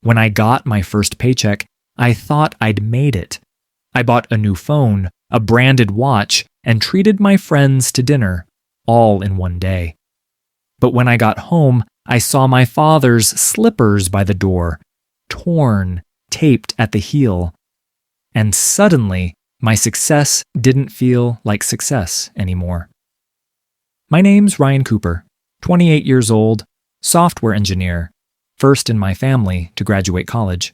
When I got my first paycheck, I thought I'd made it. I bought a new phone, a branded watch, and treated my friends to dinner, all in one day. But when I got home, I saw my father's slippers by the door, torn, taped at the heel. And suddenly, my success didn't feel like success anymore. My name's Ryan Cooper, 28 years old, software engineer, first in my family to graduate college.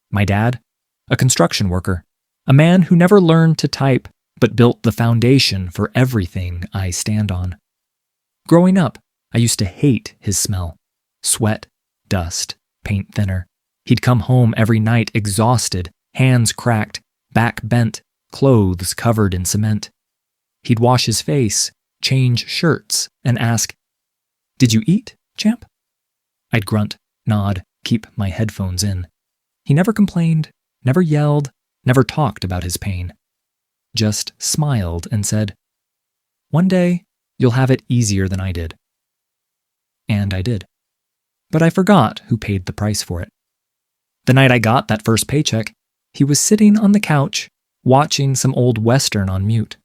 My dad, a construction worker, a man who never learned to type but built the foundation for everything I stand on. Growing up, I used to hate his smell. Sweat, dust, paint thinner. He'd come home every night exhausted, hands cracked, back bent, clothes covered in cement. He'd wash his face, change shirts, and ask, "Did you eat, champ?" I'd grunt, nod, keep my headphones in. He never complained, never yelled, never talked about his pain. Just smiled and said, "One day, you'll have it easier than I did." And I did. But I forgot who paid the price for it. The night I got that first paycheck, he was sitting on the couch, watching some old Western on mute,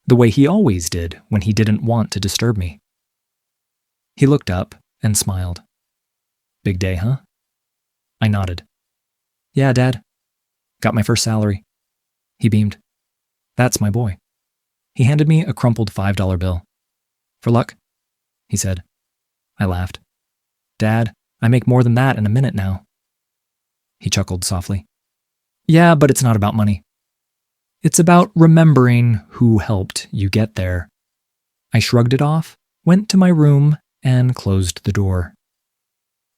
the way he always did when he didn't want to disturb me. He looked up and smiled. "Big day, huh?" I nodded. "Yeah, Dad. Got my first salary." He beamed. "That's my boy." He handed me a crumpled $5 bill. "For luck?" he said. I laughed. "Dad, I make more than that in a minute now." He chuckled softly. "Yeah, but it's not about money. It's about remembering who helped you get there." I shrugged it off, went to my room, and closed the door.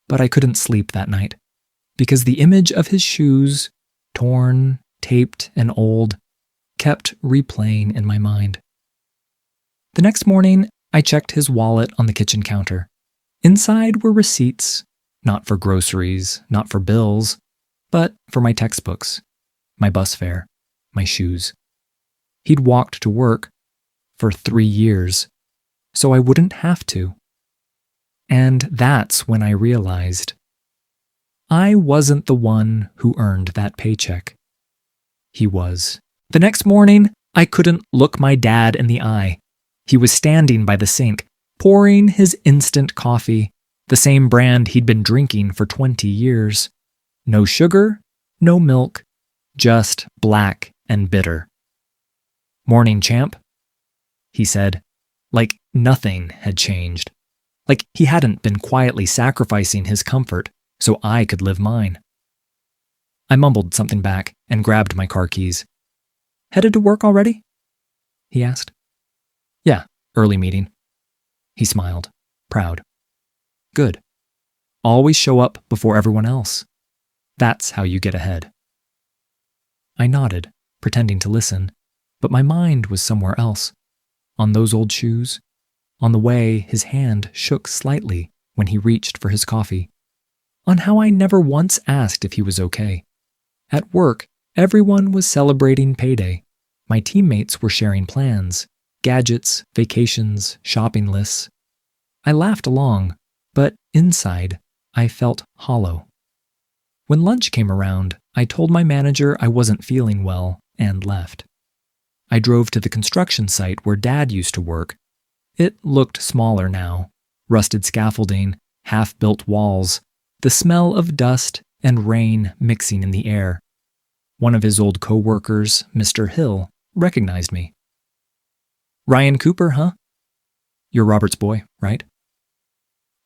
But I couldn't sleep that night, because the image of his shoes, torn, taped, and old, kept replaying in my mind. The next morning, I checked his wallet on the kitchen counter. Inside were receipts, not for groceries, not for bills, but for my textbooks, my bus fare, my shoes. He'd walked to work for 3 years, so I wouldn't have to. And that's when I realized I wasn't the one who earned that paycheck. He was. The next morning, I couldn't look my dad in the eye. He was standing by the sink, pouring his instant coffee, the same brand he'd been drinking for 20 years. No sugar, no milk, just black and bitter. "Morning, champ," he said, like nothing had changed, like he hadn't been quietly sacrificing his comfort so I could live mine. I mumbled something back and grabbed my car keys. "Headed to work already?" he asked. "Yeah, early meeting." He smiled, proud. "Good. Always show up before everyone else. That's how you get ahead." I nodded, pretending to listen, but my mind was somewhere else, on those old shoes, on the way his hand shook slightly when he reached for his coffee, on how I never once asked if he was okay. At work, everyone was celebrating payday. My teammates were sharing plans, gadgets, vacations, shopping lists. I laughed along, but inside, I felt hollow. When lunch came around, I told my manager I wasn't feeling well and left. I drove to the construction site where Dad used to work. It looked smaller now, rusted scaffolding, half-built walls, the smell of dust and rain mixing in the air. One of his old co-workers, Mr. Hill, recognized me. "Ryan Cooper, huh? You're Robert's boy, right?"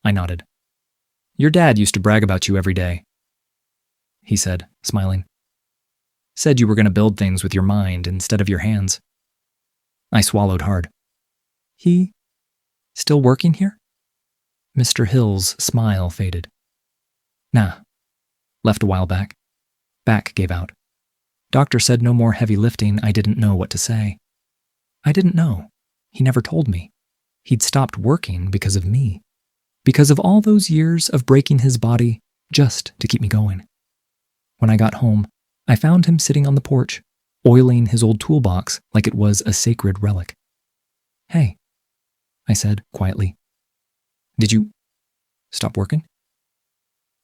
I nodded. "Your dad used to brag about you every day," he said, smiling. "Said you were going to build things with your mind instead of your hands." I swallowed hard. "He still working here?" Mr. Hill's smile faded. "Nah. Left a while back. Back gave out. Doctor said no more heavy lifting. I didn't know what to say. I didn't know. He never told me. He'd stopped working because of me. Because of all those years of breaking his body just to keep me going. When I got home, I found him sitting on the porch, oiling his old toolbox like it was a sacred relic. "Hey," I said quietly. "Did you stop working?"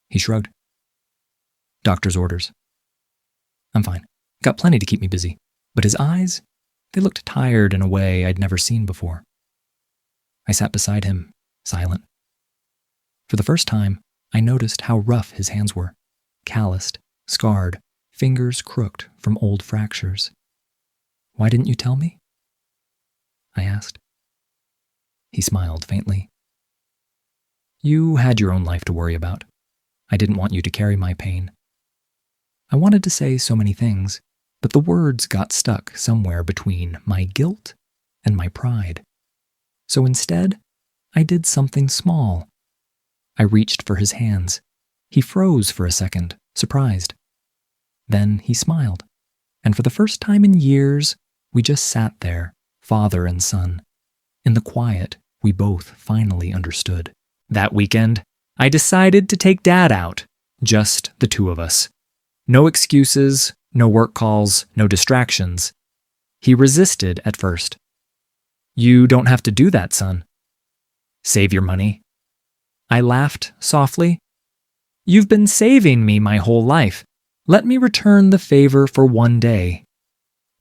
He shrugged. Doctor's orders. I'm fine. Got plenty to keep me busy. But his eyes, they looked tired in a way I'd never seen before. I sat beside him, silent. For the first time, I noticed how rough his hands were, calloused, scarred, fingers crooked from old fractures. Why didn't you tell me? I asked. He smiled faintly. You had your own life to worry about. I didn't want you to carry my pain. I wanted to say so many things, but the words got stuck somewhere between my guilt and my pride. So instead, I did something small. I reached for his hands. He froze for a second, surprised. Then he smiled, and for the first time in years, we just sat there, father and son. In the quiet, we both finally understood. That weekend, I decided to take Dad out, just the two of us. No excuses, no work calls, no distractions. He resisted at first. You don't have to do that, son. Save your money. I laughed softly. You've been saving me my whole life. Let me return the favor for one day.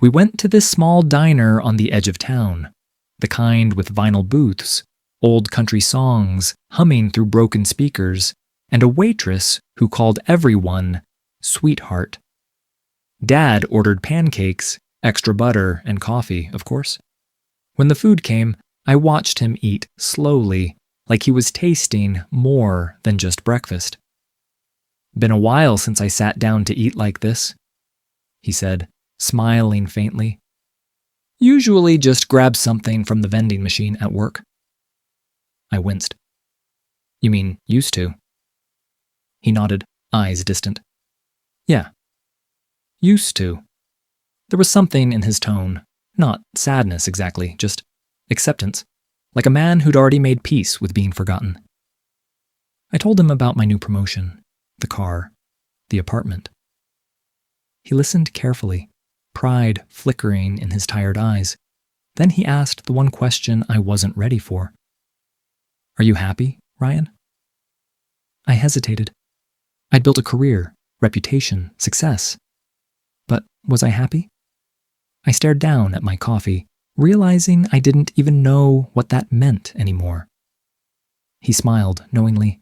We went to this small diner on the edge of town, the kind with vinyl booths, old country songs humming through broken speakers, and a waitress who called everyone sweetheart. Dad ordered pancakes, extra butter, and coffee, of course. When the food came, I watched him eat slowly, like he was tasting more than just breakfast. Been a while since I sat down to eat like this, he said, smiling faintly. Usually just grab something from the vending machine at work. I winced. You mean used to? He nodded, eyes distant. Yeah. Used to. There was something in his tone, not sadness exactly, just acceptance, like a man who'd already made peace with being forgotten. I told him about my new promotion, the car, the apartment. He listened carefully, pride flickering in his tired eyes. Then he asked the one question I wasn't ready for. Are you happy, Ryan? I hesitated. I'd built a career, reputation, success. But was I happy? I stared down at my coffee, realizing I didn't even know what that meant anymore. He smiled knowingly.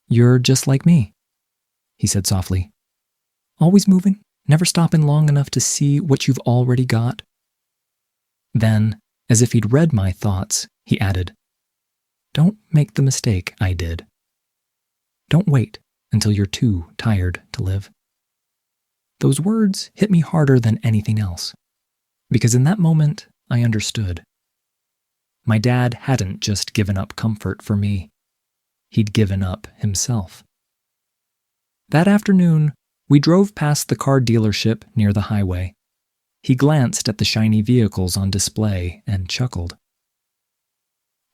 You're just like me, he said softly. Always moving, never stopping long enough to see what you've already got. Then, as if he'd read my thoughts, he added, Don't make the mistake I did. Don't wait until you're too tired to live. Those words hit me harder than anything else, because in that moment, I understood. My dad hadn't just given up comfort for me. He'd given up himself. That afternoon, we drove past the car dealership near the highway. He glanced at the shiny vehicles on display and chuckled.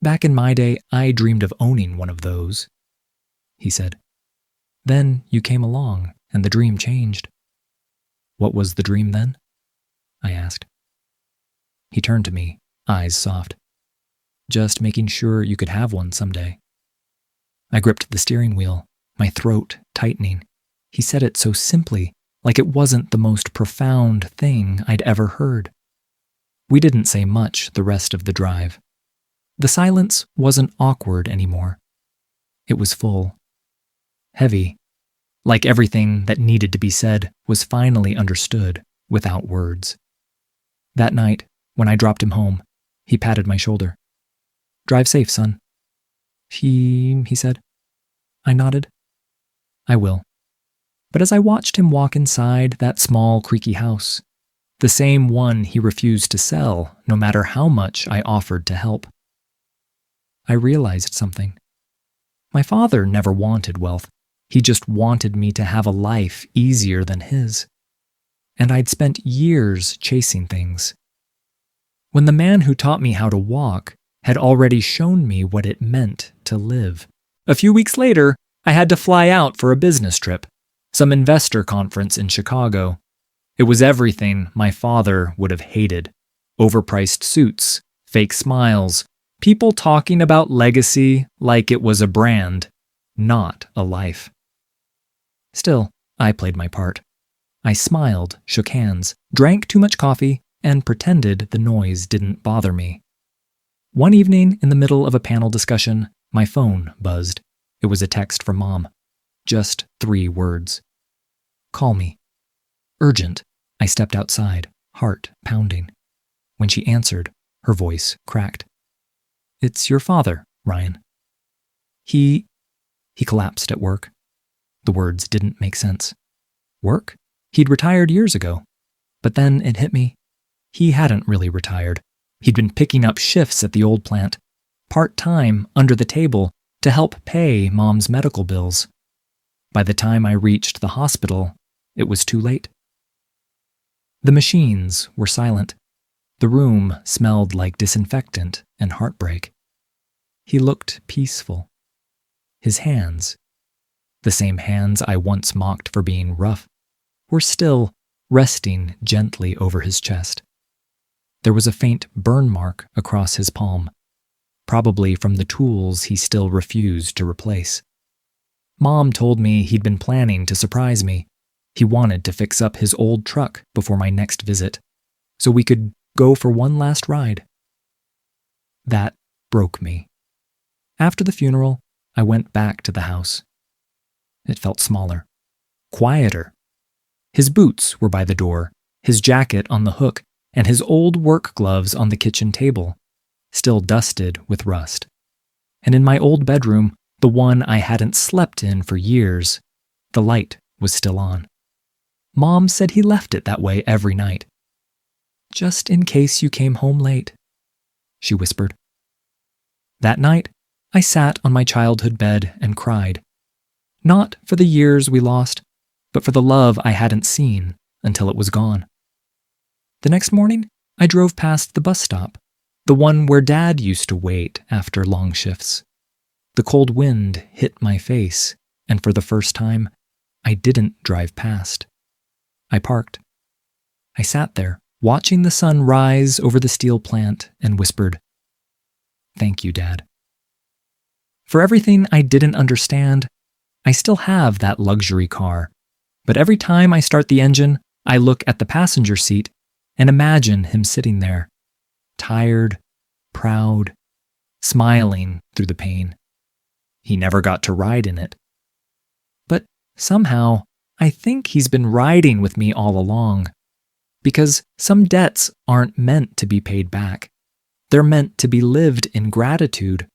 Back in my day, I dreamed of owning one of those, he said. Then you came along, and the dream changed. What was the dream then? I asked. He turned to me, eyes soft. Just making sure you could have one someday. I gripped the steering wheel, my throat tightening. He said it so simply, like it wasn't the most profound thing I'd ever heard. We didn't say much the rest of the drive. The silence wasn't awkward anymore. It was full. Heavy. Like everything that needed to be said was finally understood without words. That night, when I dropped him home, he patted my shoulder. Drive safe, son. He said. I nodded. I will. But as I watched him walk inside that small, creaky house, the same one he refused to sell no matter how much I offered to help, I realized something. My father never wanted wealth. He just wanted me to have a life easier than his. And I'd spent years chasing things. When the man who taught me how to walk had already shown me what it meant to live. A few weeks later, I had to fly out for a business trip, some investor conference in Chicago. It was everything my father would have hated. Overpriced suits, fake smiles, people talking about legacy like it was a brand, not a life. Still, I played my part. I smiled, shook hands, drank too much coffee, and pretended the noise didn't bother me. One evening, in the middle of a panel discussion, my phone buzzed. It was a text from Mom. Just 3 words. "Call me." Urgent. I stepped outside, heart pounding. When she answered, her voice cracked. "It's your father, Ryan." He collapsed at work. The words didn't make sense. Work? He'd retired years ago. But then it hit me. He hadn't really retired. He'd been picking up shifts at the old plant, part-time, under the table, to help pay Mom's medical bills. By the time I reached the hospital, it was too late. The machines were silent. The room smelled like disinfectant and heartbreak. He looked peaceful. His hands, the same hands I once mocked for being rough, were still resting gently over his chest. There was a faint burn mark across his palm, probably from the tools he still refused to replace. Mom told me he'd been planning to surprise me. He wanted to fix up his old truck before my next visit, so we could go for one last ride. That broke me. After the funeral, I went back to the house. It felt smaller, quieter. His boots were by the door, his jacket on the hook, and his old work gloves on the kitchen table, still dusted with rust. And in my old bedroom, the one I hadn't slept in for years, the light was still on. Mom said he left it that way every night. "Just in case you came home late," she whispered. That night, I sat on my childhood bed and cried. Not for the years we lost, but for the love I hadn't seen until it was gone. The next morning, I drove past the bus stop, the one where Dad used to wait after long shifts. The cold wind hit my face, and for the first time, I didn't drive past. I parked. I sat there, watching the sun rise over the steel plant, and whispered, "Thank you, Dad." For everything I didn't understand, I still have that luxury car, but every time I start the engine, I look at the passenger seat and imagine him sitting there, tired, proud, smiling through the pain. He never got to ride in it. But somehow, I think he's been riding with me all along, because some debts aren't meant to be paid back. They're meant to be lived in gratitude